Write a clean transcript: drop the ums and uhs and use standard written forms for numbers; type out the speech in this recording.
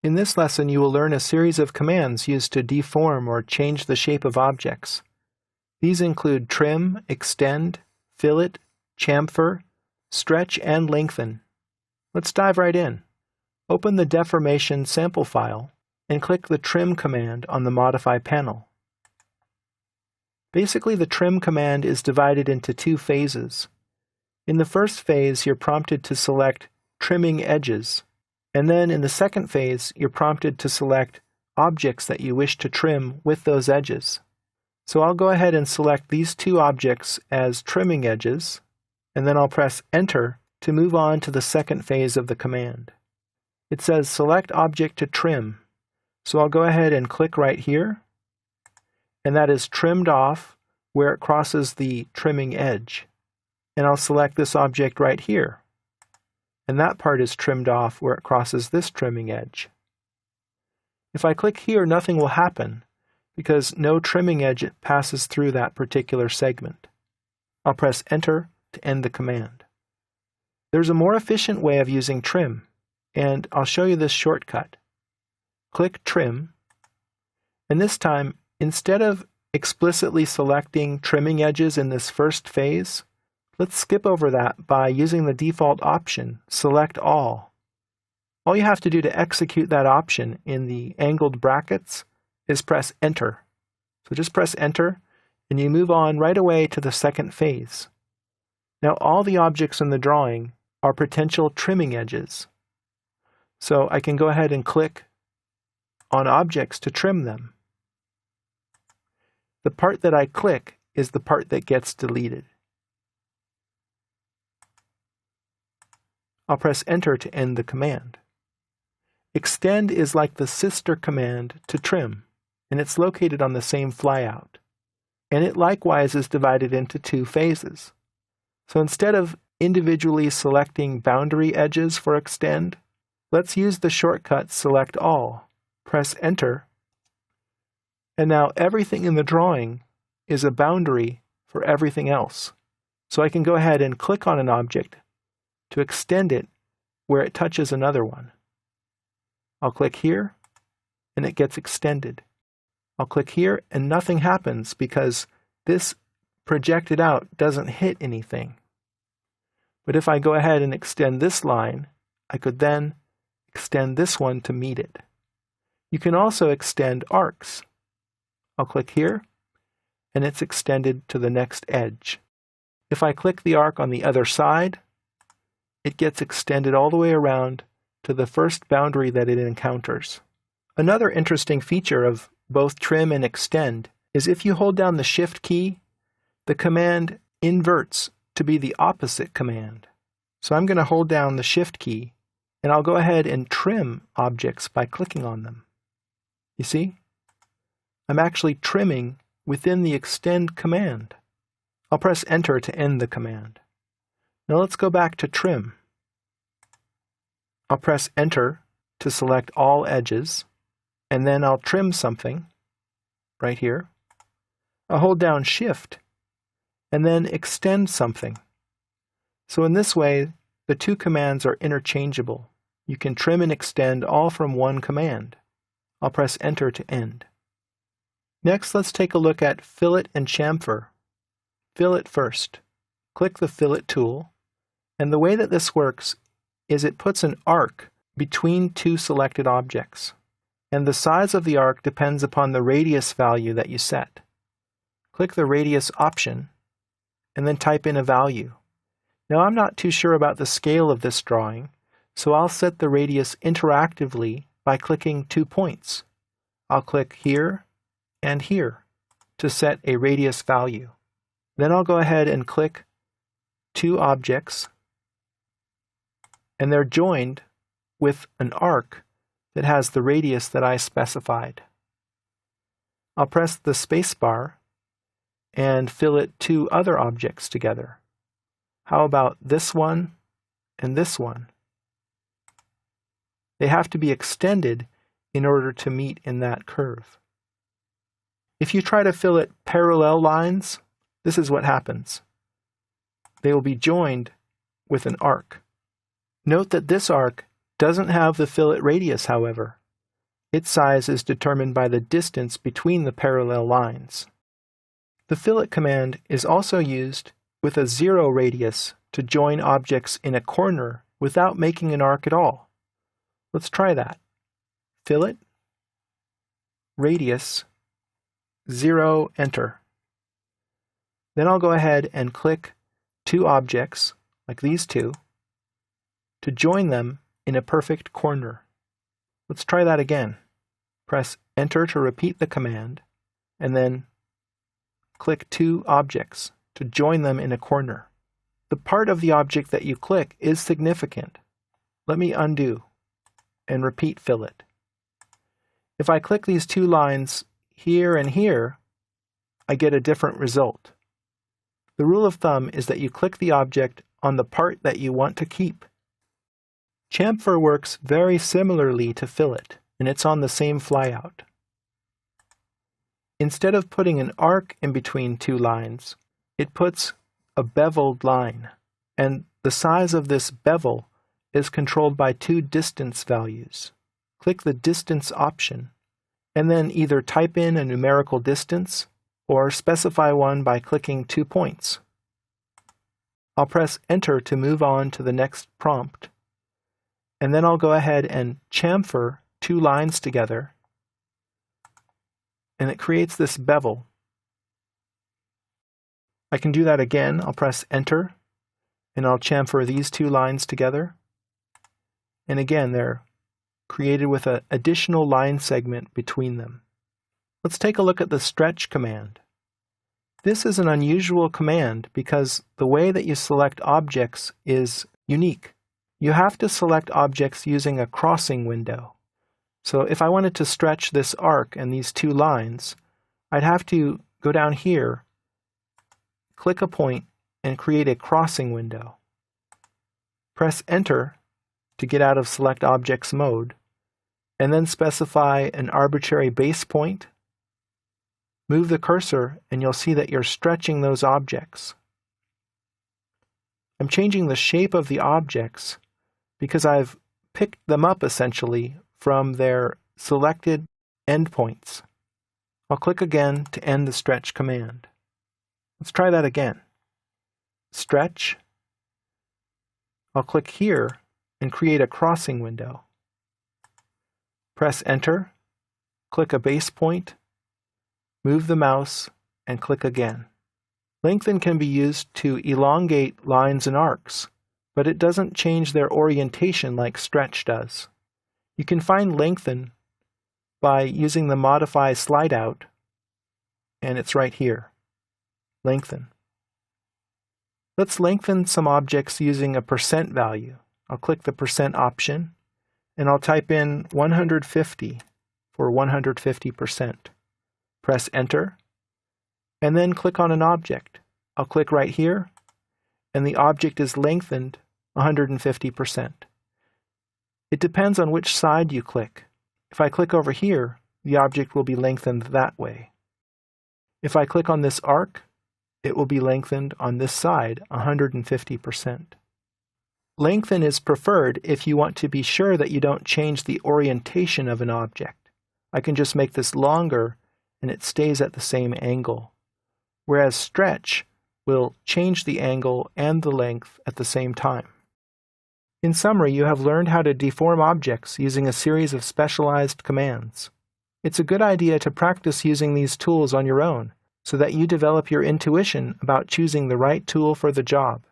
In this lesson, you will learn a series of commands used to deform or change the shape of objects. These include trim, extend, fillet, chamfer, stretch, and lengthen. Let's dive right in. Open the deformation sample file and click the trim command on the Modify panel. Basically, the trim command is divided into two phases. In the first phase, you're prompted to select trimming edges. And then in the second phase, you're prompted to select objects that you wish to trim with those edges. So I'll go ahead and select these two objects as trimming edges, and then I'll press Enter to move on to the second phase of the command. It says Select Object to Trim, so I'll go ahead and click right here, and that is trimmed off where it crosses the trimming edge. And I'll select this object right here. And that part is trimmed off where it crosses this trimming edge. If I click here, nothing will happen because no trimming edge passes through that particular segment. I'll press Enter to end the command. There's a more efficient way of using trim, and I'll show you this shortcut. Click Trim, and this time, instead of explicitly selecting trimming edges in this first phase, let's skip over that by using the default option, Select All. All you have to do to execute that option in the angled brackets is press Enter. So just press Enter, and you move on right away to the second phase. Now all the objects in the drawing are potential trimming edges. So I can go ahead and click on objects to trim them. The part that I click is the part that gets deleted. I'll press Enter to end the command. Extend is like the sister command to trim, and it's located on the same flyout. And it likewise is divided into two phases. So instead of individually selecting boundary edges for extend, let's use the shortcut Select All. Press Enter, and now everything in the drawing is a boundary for everything else. So I can go ahead and click on an object to extend it where it touches another one. I'll click here, and it gets extended. I'll click here, and nothing happens because this projected out doesn't hit anything. But if I go ahead and extend this line, I could then extend this one to meet it. You can also extend arcs. I'll click here, and it's extended to the next edge. If I click the arc on the other side, it gets extended all the way around to the first boundary that it encounters. Another interesting feature of both trim and extend is if you hold down the Shift key, the command inverts to be the opposite command. So I'm going to hold down the Shift key, and I'll go ahead and trim objects by clicking on them. You see? I'm actually trimming within the extend command. I'll press Enter to end the command. Now let's go back to trim. I'll press Enter to select all edges, and then I'll trim something right here. I'll hold down Shift and then extend something. So in this way, the two commands are interchangeable. You can trim and extend all from one command. I'll press Enter to end. Next, let's take a look at fillet and chamfer. Fillet first. Click the fillet tool, and the way that this works is it puts an arc between two selected objects, and the size of the arc depends upon the radius value that you set. Click the radius option, and then type in a value. Now I'm not too sure about the scale of this drawing, so I'll set the radius interactively by clicking 2 points. I'll click here and here to set a radius value. Then I'll go ahead and click two objects, and they're joined with an arc that has the radius that I specified. I'll press the spacebar and fillet two other objects together. How about this one and this one? They have to be extended in order to meet in that curve. If you try to fillet parallel lines, this is what happens. They will be joined with an arc. Note that this arc doesn't have the fillet radius, however. Its size is determined by the distance between the parallel lines. The fillet command is also used with a 0 radius to join objects in a corner without making an arc at all. Let's try that. Fillet, radius, 0, enter. Then I'll go ahead and click two objects, like these two, to join them in a perfect corner. Let's try that again. Press enter to repeat the command, and then click two objects to join them in a corner. The part of the object that you click is significant. Let me undo and repeat fillet. If I click these two lines here and here, I get a different result. The rule of thumb is that you click the object on the part that you want to keep. Chamfer works very similarly to fillet, and it's on the same flyout. Instead of putting an arc in between two lines, it puts a beveled line, and the size of this bevel is controlled by two distance values. Click the distance option, and then either type in a numerical distance or specify one by clicking 2 points. I'll press enter to move on to the next prompt, and then I'll go ahead and chamfer two lines together, and it creates this bevel. I can do that again. I'll press enter, and I'll chamfer these two lines together, and again they're created with an additional line segment between them. Let's take a look at the stretch command. This is an unusual command because the way that you select objects is unique. You have to select objects using a crossing window. So if I wanted to stretch this arc and these two lines, I'd have to go down here, click a point, and create a crossing window. Press enter to get out of select objects mode, and then specify an arbitrary base point. Move the cursor and you'll see that you're stretching those objects. I'm changing the shape of the objects because I've picked them up essentially from their selected endpoints. I'll click again to end the stretch command. Let's try that again. Stretch. I'll click here and create a crossing window. Press enter, click a base point, move the mouse, and click again. Lengthen can be used to elongate lines and arcs, but it doesn't change their orientation like stretch does. You can find lengthen by using the modify slide out, and it's right here. Lengthen. Let's lengthen some objects using a percent value. I'll click the percent option, and I'll type in 150 for 150%. Press enter, and then click on an object. I'll click right here, and the object is lengthened 150%. It depends on which side you click. If I click over here, the object will be lengthened that way. If I click on this arc, it will be lengthened on this side 150%. Lengthen is preferred if you want to be sure that you don't change the orientation of an object. I can just make this longer and it stays at the same angle, whereas stretch will change the angle and the length at the same time. In summary, you have learned how to deform objects using a series of specialized commands. It's a good idea to practice using these tools on your own so that you develop your intuition about choosing the right tool for the job.